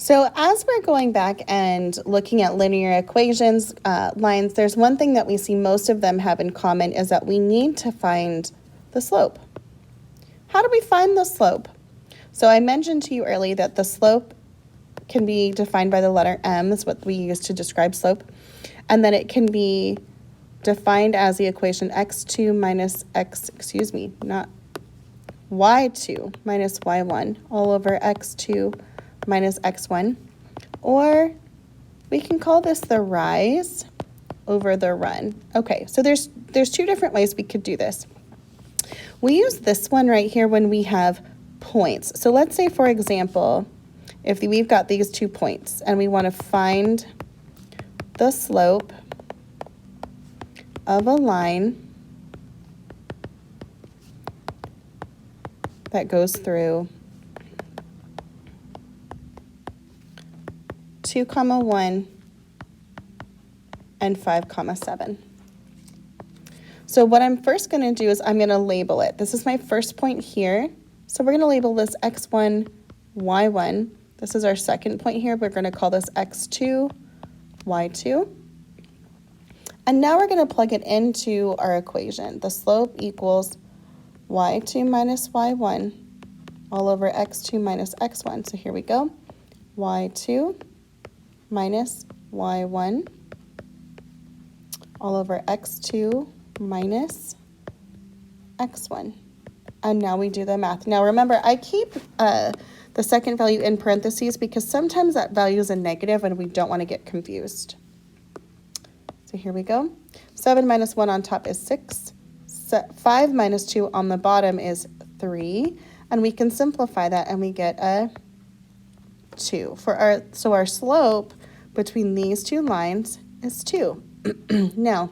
So as we're going back and looking at linear equations, lines, there's one thing that we see most of them have in common is that we need to find the slope. How do we find the slope? So I mentioned to you earlier that the slope can be defined by the letter m, is what we use to describe slope. And then it can be defined as the equation y2 minus y1 all over x2 minus x1. Or we can call this the rise over the run. Okay, so there's two different ways we could do this. We use this one right here when we have points. So let's say, for example, if we've got these 2 points and we want to find the slope of a line that goes through 2, 1 and 5, 7. So what I'm first going to do is I'm going to label it. This is my first point here. So we're going to label this x1, y1. This is our second point here. We're going to call this x2, y2. And now we're going to plug it into our equation. The slope equals y2 minus y1 all over x2 minus x1. So here we go. y2 minus y1 all over x2 minus x1. And now we do the math. Now remember, I keep the second value in parentheses because sometimes that value is a negative and we don't want to get confused. So here we go. 7 minus 1 on top is 6. 5 minus 2 on the bottom is 3. And we can simplify that and we get a 2. So our slope between these two lines is 2. Now,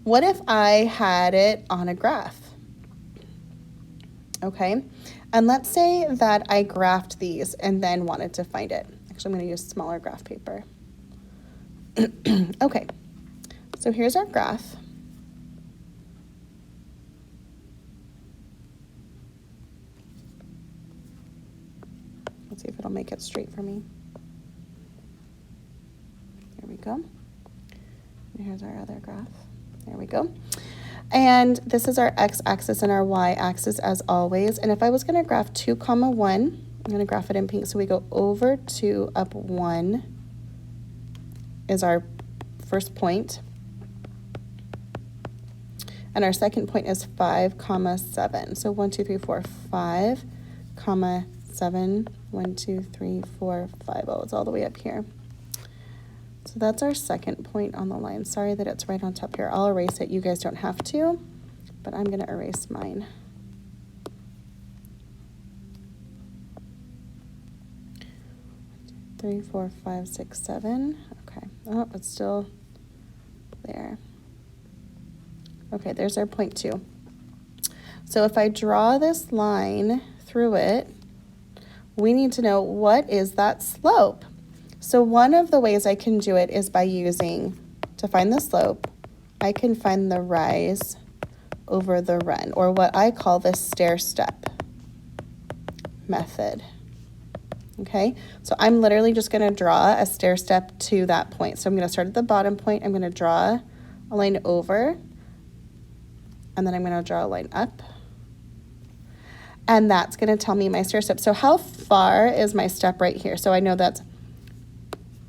what if I had it on a graph? Okay, and let's say that I graphed these and then wanted to find it. Actually, I'm going to use smaller graph paper. Okay, so here's our graph. Let's see if it'll make it straight for me. There we go. And here's our other graph. There we go. And this is our x-axis and our y-axis as always. And if I was going to graph 2, 1, I'm going to graph it in pink. So we go over 2, up 1 is our first point. And our second point is 5, 7. So 1, 2, 3, 4, 5, 7, 1, 2, 3, 4, 5. Oh, it's all the way up here. So that's our second point on the line. Sorry that it's right on top here. I'll erase it. You guys don't have to, but I'm going to erase mine. Three, 4, 5, 6, 7. Okay. Oh, it's still there. Okay, there's our point 2. So if I draw this line through it, we need to know what is that slope. So one of the ways I can do it is by using, to find the slope, I can find the rise over the run, or what I call the stair-step method. Okay, so I'm literally just going to draw a stair-step to that point. So I'm going to start at the bottom point, I'm going to draw a line over, and then I'm going to draw a line up. And that's going to tell me my stair-step. So how far is my step right here? So I know that's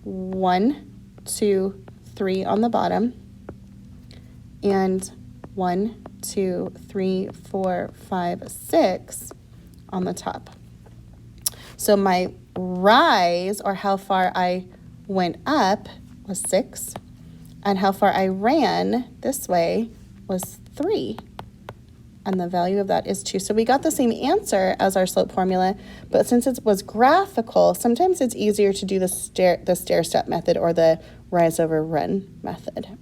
1, 2, 3 on the bottom, and 1, 2, 3, 4, 5, 6 on the top. So my rise, or how far I went up, was 6, and how far I ran this way was 3. And the value of that is 2. So we got the same answer as our slope formula, but since it was graphical, sometimes it's easier to do the stair-step method or the rise over run method.